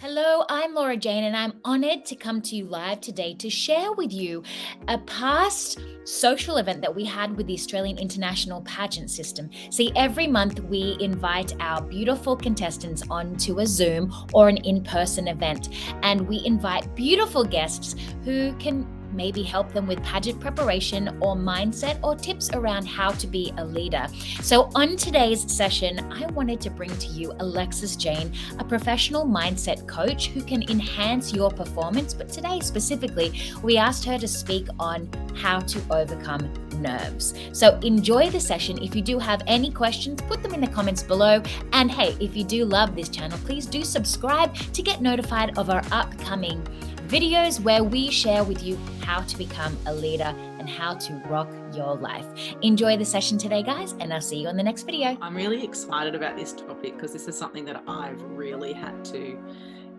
Hello, I'm Laura Jane, and I'm honored to come to you live today to share with you a past social event that we had with the Australian International Pageant System. See, every month we invite our beautiful contestants onto a Zoom or an in person event, and we invite beautiful guests who can maybe help them with pageant preparation or mindset or tips around how to be a leader. So, on today's session, I wanted to bring to you Alexis Jane, a professional mindset coach who can enhance your performance. But today, specifically, we asked her to speak on how to overcome nerves. So, enjoy the session. If you do have any questions, put them in the comments below. And hey, if you do love this channel, please do subscribe to get notified of our upcoming videos where we share with you how to become a leader and how to rock your life. Enjoy the session today, guys, and I'll see you on the next video. I'm really excited about this topic because this is something that I've really had to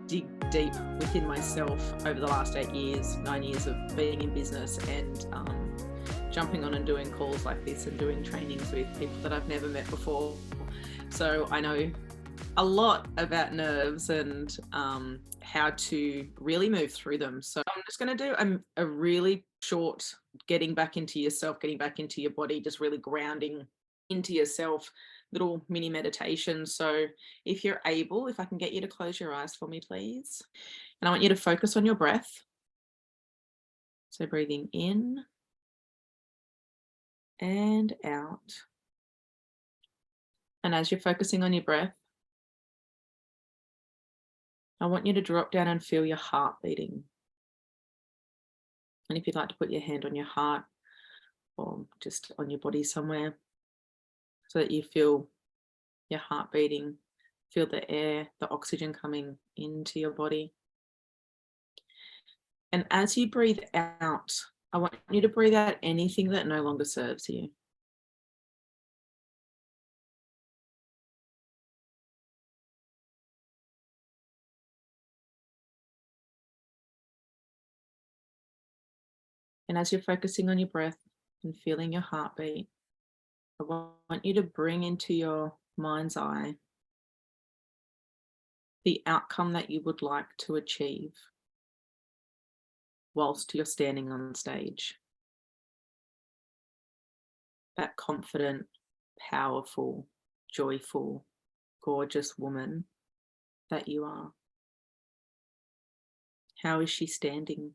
dig deep within myself over the last 9 years of being in business and jumping on and doing calls like this and doing trainings with people that I've never met before. So I know a lot about nerves and how to really move through them. So I'm just going to do a really short getting back into yourself, getting back into your body, just really grounding into yourself, little mini meditation. So if you're able, if I can get you to close your eyes for me, please. And I want you to focus on your breath. So breathing in and out. And as you're focusing on your breath, I want you to drop down and feel your heart beating. And if you'd like to put your hand on your heart or just on your body somewhere so that you feel your heart beating, feel the air, the oxygen coming into your body. And as you breathe out, I want you to breathe out anything that no longer serves you. And as you're focusing on your breath and feeling your heartbeat, I want you to bring into your mind's eye the outcome that you would like to achieve whilst you're standing on stage. That confident, powerful, joyful, gorgeous woman that you are. How is she standing?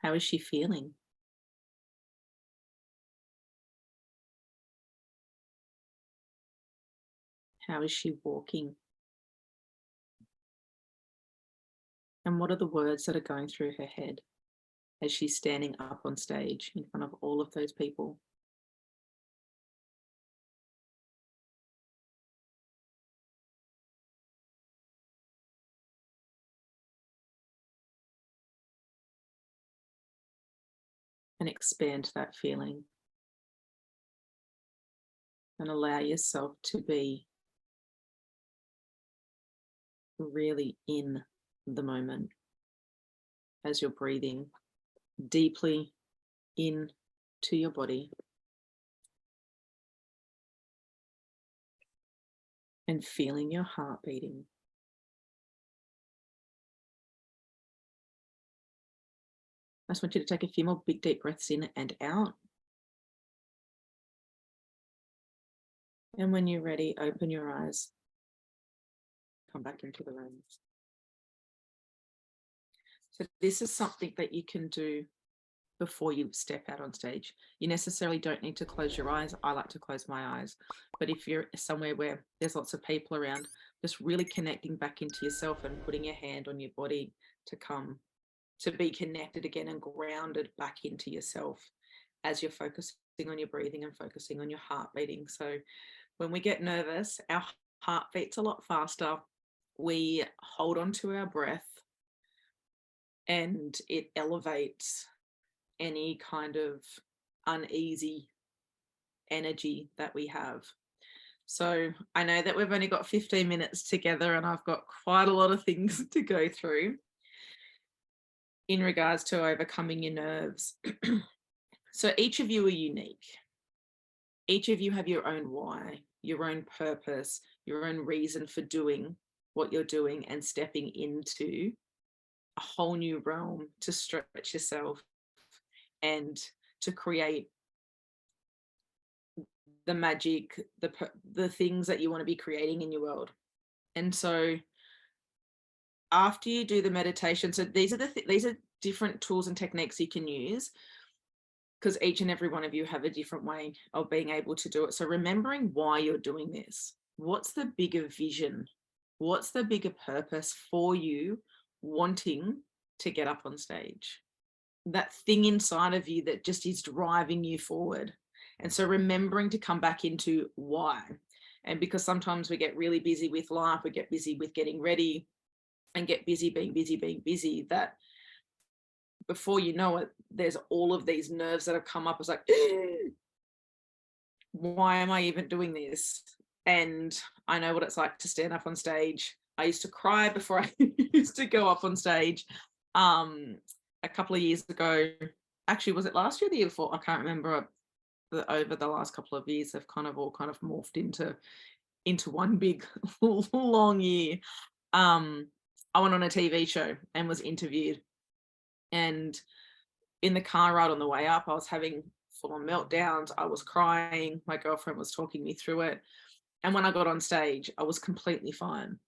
How is she feeling? How is she walking? And what are the words that are going through her head as she's standing up on stage in front of all of those people? And expand that feeling. And allow yourself to be really in the moment as you're breathing deeply into your body and feeling your heart beating. I just want you to take a few more big deep breaths in and out. And when you're ready, open your eyes. Come back into the room. So this is something that you can do before you step out on stage. You necessarily don't need to close your eyes. I like to close my eyes. But if you're somewhere where there's lots of people around, just really connecting back into yourself and putting your hand on your body to be connected again and grounded back into yourself as you're focusing on your breathing and focusing on your heart beating. So when we get nervous, our heart beats a lot faster. We hold on to our breath and it elevates any kind of uneasy energy that we have. So I know that we've only got 15 minutes together and I've got quite a lot of things to go through in regards to overcoming your nerves. So each of you are unique. Each of you have your own why. your own purpose, your own reason for doing what you're doing, and stepping into a whole new realm to stretch yourself and to create the magic, the things that you want to be creating in your world. And so after you do the meditation, so these are these are different tools and techniques you can use, because each and every one of you have a different way of being able to do it. So remembering why you're doing this, what's the bigger vision, what's the bigger purpose for you wanting to get up on stage, that thing inside of you that just is driving you forward. And so remembering to come back into why. And because sometimes we get really busy with life, we get busy with getting ready and get busy being busy, that before you know it, there's all of these nerves that have come up. It's like, why am I even doing this? And I know what it's like to stand up on stage. I used to cry before I used to go up on stage. A couple of years ago, actually, was it last year or the year before? I can't remember. Over the last couple of years, they've kind of morphed into one big long year. I went on a TV show and was interviewed, and in the car ride on the way up, I was having full-on meltdowns. I was crying. My girlfriend was talking me through it. And when I got on stage, I was completely fine.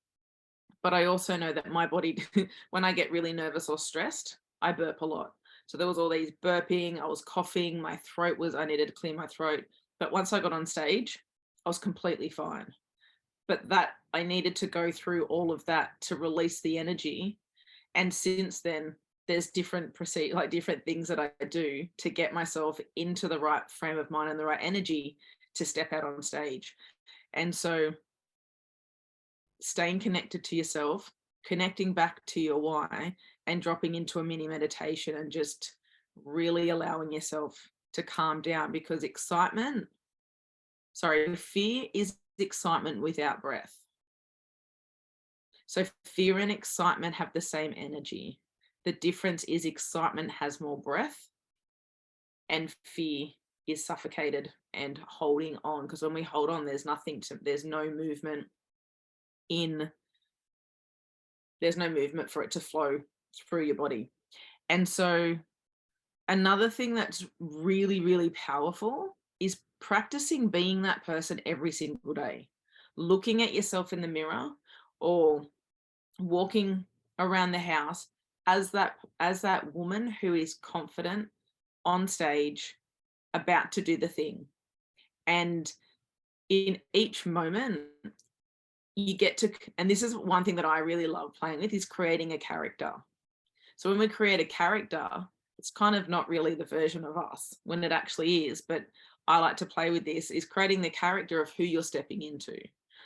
But I also know that my body, when I get really nervous or stressed, I burp a lot. So there was all these burping, I was coughing, I needed to clear my throat. But once I got on stage, I was completely fine. But that I needed to go through all of that to release the energy. And since then, there's different things that I do to get myself into the right frame of mind and the right energy to step out on stage. And so staying connected to yourself, connecting back to your why, and dropping into a mini meditation and just really allowing yourself to calm down, because fear is excitement without breath. So fear and excitement have the same energy. The difference is excitement has more breath and fear is suffocated and holding on, because when we hold on, there's no movement for it to flow through your body. And so another thing that's really, really powerful is practicing being that person every single day, looking at yourself in the mirror or walking around the house as that woman who is confident on stage, about to do the thing. And in each moment you get to, and this is one thing that I really love playing with, is creating a character. So when we create a character, it's kind of not really the version of us when it actually is, but I like to play with this, is creating the character of who you're stepping into.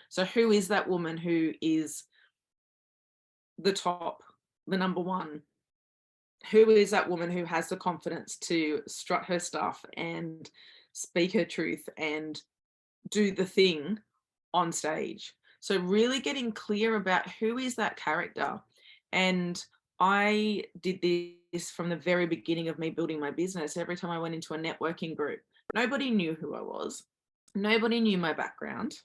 So who is that woman who is the top, the number one? Who is that woman who has the confidence to strut her stuff and speak her truth and do the thing on stage? So really getting clear about who is that character. And I did this from the very beginning of me building my business. Every time I went into a networking group, nobody knew who I was. Nobody knew my background.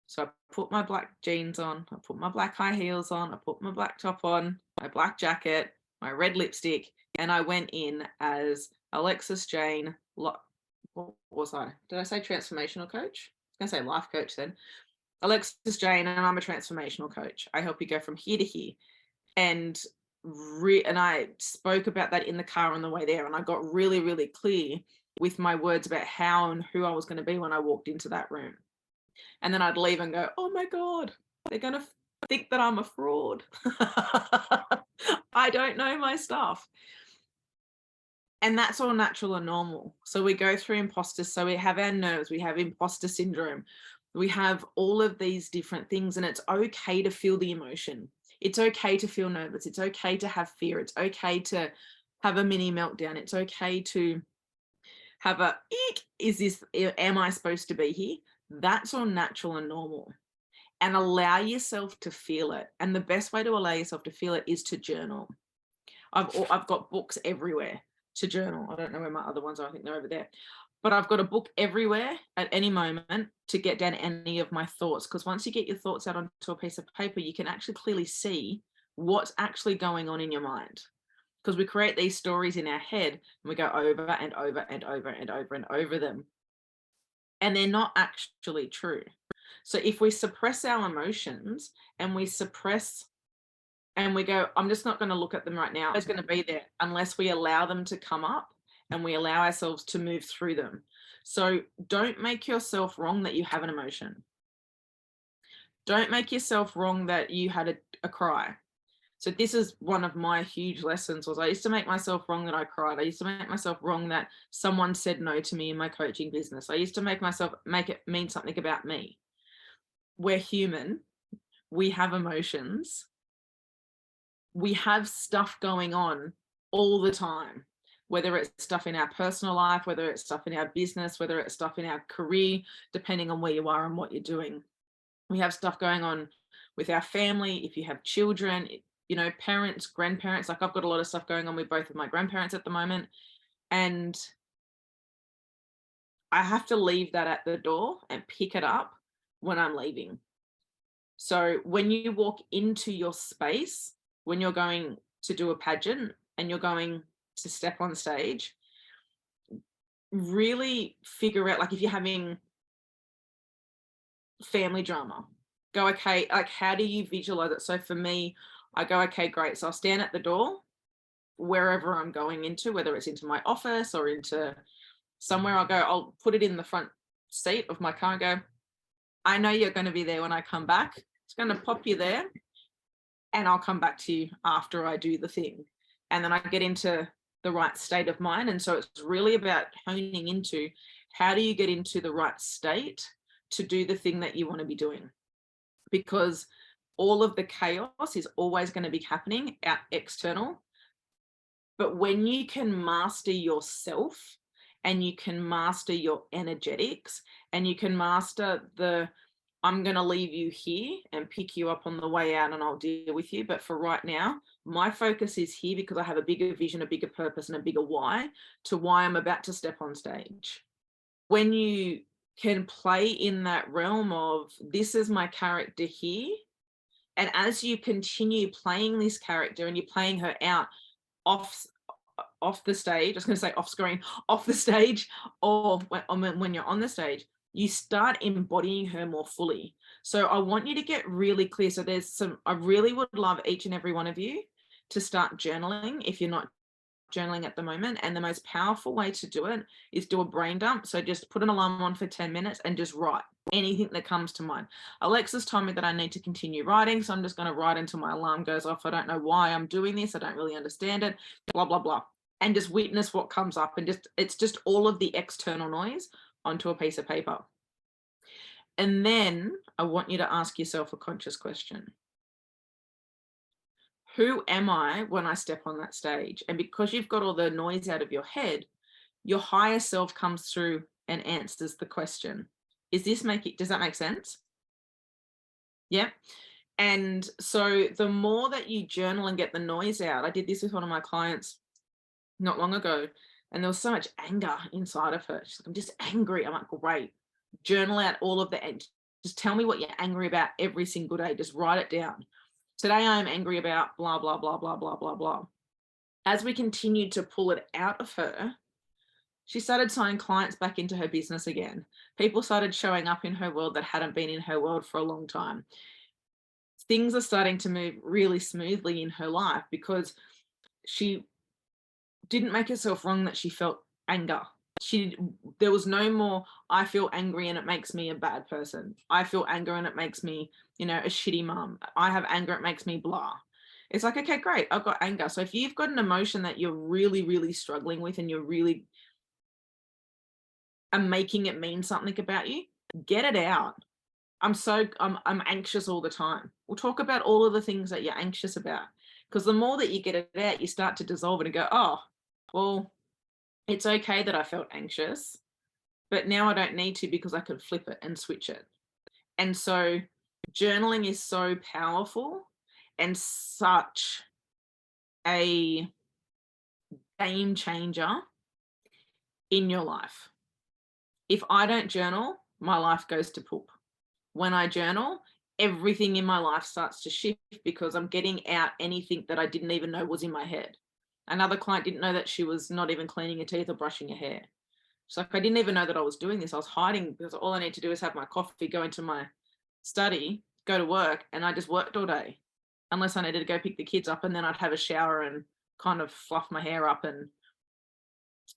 So I put my black jeans on, I put my black high heels on, I put my black top on, my black jacket, my red lipstick, and I went in as Alexis Jane. What was I? Did I say transformational coach? I was going to say life coach then. Alexis Jane, and I'm a transformational coach. I help you go from here to here. And I spoke about that in the car on the way there, and I got really, really clear with my words about how and who I was going to be when I walked into that room. And then I'd leave and go, oh my God, they're going to think that I'm a fraud. I don't know my stuff. And that's all natural and normal. So we go through imposters. So we have our nerves, we have imposter syndrome, we have all of these different things, and it's okay to feel the emotion. It's okay to feel nervous. It's okay to have fear. It's okay to have a mini meltdown. It's okay to have am I supposed to be here? That's all natural and normal. And allow yourself to feel it. And the best way to allow yourself to feel it is to journal. I've got books everywhere. to journal. I don't know where my other ones are. I think they're over there. But I've got a book everywhere at any moment to get down any of my thoughts. Because once you get your thoughts out onto a piece of paper, you can actually clearly see what's actually going on in your mind. Because we create these stories in our head and we go over and over and over and over and over them. And they're not actually true. So if we suppress our emotions and we suppress and we go, I'm just not going to look at them right now. It's going to be there unless we allow them to come up and we allow ourselves to move through them. So don't make yourself wrong that you have an emotion. Don't make yourself wrong that you had a cry. So this is one of my huge lessons was I used to make myself wrong that I cried. I used to make myself wrong that someone said no to me in my coaching business. I used to make it mean something about me. We're human. We have emotions. We have stuff going on all the time, whether it's stuff in our personal life, whether it's stuff in our business, whether it's stuff in our career, depending on where you are and what you're doing. We have stuff going on with our family. If you have children, you know, parents, grandparents, like I've got a lot of stuff going on with both of my grandparents at the moment. And I have to leave that at the door and pick it up when I'm leaving. So when you walk into your space, when you're going to do a pageant and you're going to step on stage, really figure out, like if you're having family drama, go, okay, like how do you visualize it? So for me, I go, okay, great. So I'll stand at the door wherever I'm going into, whether it's into my office or into somewhere, I'll put it in the front seat of my car and go, I know you're going to be there when I come back. It's going to pop you there and I'll come back to you after I do the thing. And then I get into the right state of mind. And so it's really about honing into how do you get into the right state to do the thing that you want to be doing? Because all of the chaos is always going to be happening out external. But when you can master yourself and you can master your energetics and you can master I'm going to leave you here and pick you up on the way out and I'll deal with you. But for right now, my focus is here because I have a bigger vision, a bigger purpose, and a bigger why to why I'm about to step on stage. When you can play in that realm of this is my character here. And as you continue playing this character and you're playing her out off the stage, I was going to say off screen, off the stage, or when you're on the stage, you start embodying her more fully. So I want you to get really clear. So I really would love each and every one of you to start journaling if you're not journaling at the moment. And the most powerful way to do it is do a brain dump. So just put an alarm on for 10 minutes and just write anything that comes to mind. Alexis told me that I need to continue writing. So I'm just going to write until my alarm goes off. I don't know why I'm doing this. I don't really understand it, blah, blah, blah. And just witness what comes up. And it's just all of the external noise onto a piece of paper. And then I want you to ask yourself a conscious question. Who am I when I step on that stage? And because you've got all the noise out of your head, your higher self comes through and answers the question. Does that make sense? Yeah. And so the more that you journal and get the noise out, I did this with one of my clients not long ago, and there was so much anger inside of her. She's like, I'm just angry. I'm like, great. Journal out all of the, just tell me what you're angry about every single day. Just write it down. Today I am angry about blah, blah, blah, blah, blah, blah, blah. As we continued to pull it out of her, she started signing clients back into her business again. People started showing up in her world that hadn't been in her world for a long time. Things are starting to move really smoothly in her life because she didn't make herself wrong that she felt anger. There was no more, I feel angry and it makes me a bad person. I feel anger and it makes me, a shitty mum. I have anger, it makes me blah. It's like, okay, great, I've got anger. So if you've got an emotion that you're really, really struggling with and you're really making it mean something about you, get it out. I'm anxious all the time. We'll talk about all of the things that you're anxious about, because the more that you get it out, you start to dissolve it and go, oh, well, it's okay that I felt anxious, but now I don't need to because I can flip it and switch it. And so journaling is so powerful and such a game changer in your life. If I don't journal, my life goes to poop. When I journal, everything in my life starts to shift because I'm getting out anything that I didn't even know was in my head. Another client didn't know that she was not even cleaning her teeth or brushing her hair. It's like, I didn't even know that I was doing this. I was hiding because all I need to do is have my coffee, go into my study, go to work, and I just worked all day. Unless I needed to go pick the kids up, and then I'd have a shower and kind of fluff my hair up and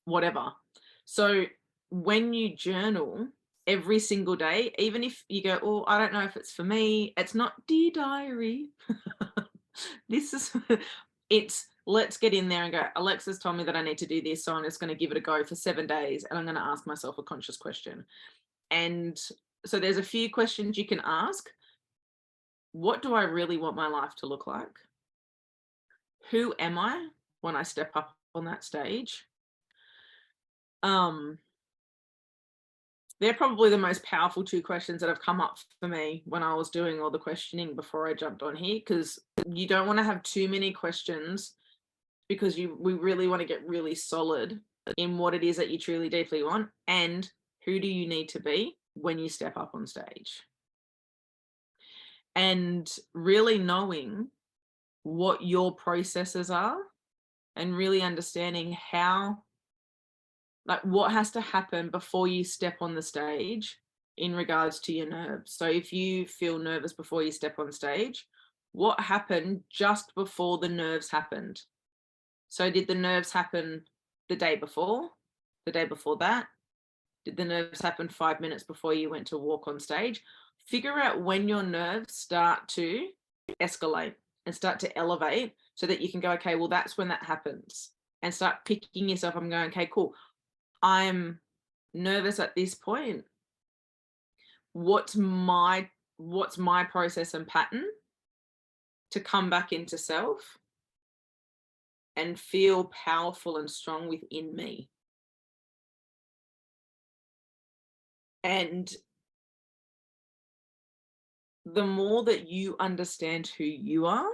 whatever. So when you journal every single day, even if you go, oh, I don't know if it's for me, it's not, dear diary. This is, it's, let's get in there and go, Alexis told me that I need to do this, so I'm just going to give it a go for 7 days, and I'm going to ask myself a conscious question. And so there's a few questions you can ask. What do I really want my life to look like? Who am I when I step up on that stage? They're probably the most powerful 2 questions that have come up for me when I was doing all the questioning before I jumped on here, because you don't want to have too many questions, because we really want to get really solid in what it is that you truly deeply want, and who do you need to be when you step up on stage. And really knowing what your processes are, and really understanding how, like, what has to happen before you step on the stage in regards to your nerves. So if you feel nervous before you step on stage, what happened just before the nerves happened? So did the nerves happen the day before? The day before that? Did the nerves happen 5 minutes before you went to walk on stage? Figure out when your nerves start to escalate and start to elevate, so that you can go, okay, well, that's when that happens. And start picking yourself. I'm going, okay, cool. I'm nervous at this point. What's my process and pattern to come back into self and feel powerful and strong within me? And the more that you understand who you are,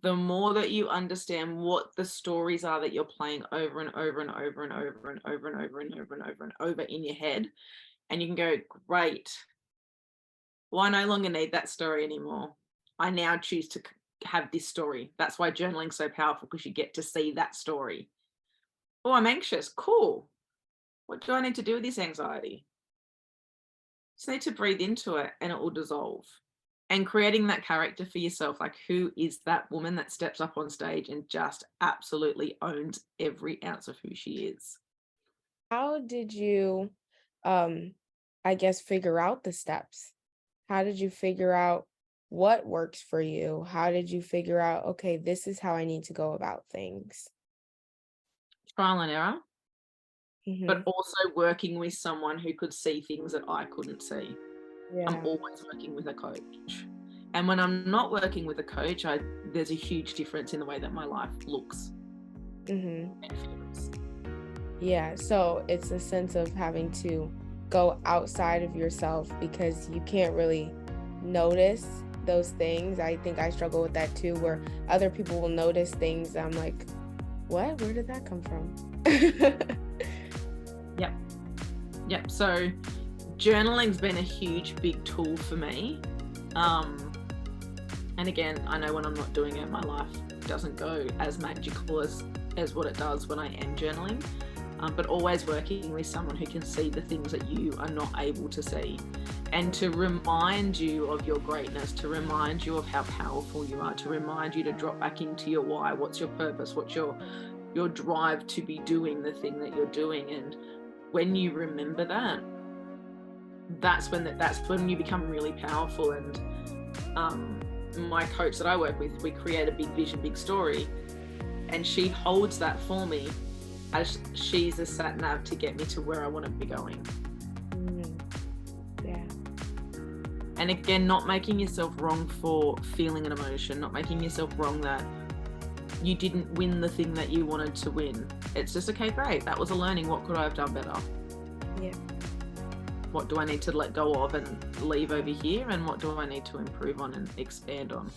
the more that you understand what the stories are that you're playing over and over and over and over and over and over and over and over and over in your head. And you can go, great. Well, I no longer need that story anymore. I now choose to have this story. That's why journaling's so powerful, because you get to see that story. Oh, I'm anxious. Cool. What do I need to do with this anxiety? Just need to breathe into it and it will dissolve. And creating that character for yourself, like, who is that woman that steps up on stage and just absolutely owns every ounce of who she is? How did you, I guess, figure out the steps? How did you figure out what works for you? How did you figure out, okay, this is how I need to go about things? Trial and error, Mm-hmm. but also working with someone who could see things that I couldn't see. Yeah. I'm always working with a coach. And when I'm not working with a coach, there's a huge difference in the way that my life looks Mm-hmm. and feels. Yeah. So it's a sense of having to go outside of yourself, because you can't really notice those things. I think I struggle with that too, where other people will notice things. I'm like, what? Where did that come from? Yep. So journaling's been a huge, big tool for me. And again, I know when I'm not doing it, my life doesn't go as magical as what it does when I am journaling. But always working with someone who can see the things that you are not able to see, and to remind you of your greatness, to remind you of how powerful you are, to remind you to drop back into your why. What's your purpose? What's your drive to be doing the thing that you're doing? And when you remember that, that's when you become really powerful. And my coach that I work with, we create a big vision, big story, and she holds that for me as she's a sat nav to get me to where I want to be going. Yeah. And again, not making yourself wrong for feeling an emotion, not making yourself wrong that you didn't win the thing that you wanted to win. It's just, okay, great, that was a learning. What could I have done better? Yeah. What do I need to let go of and leave over here? And what do I need to improve on and expand on?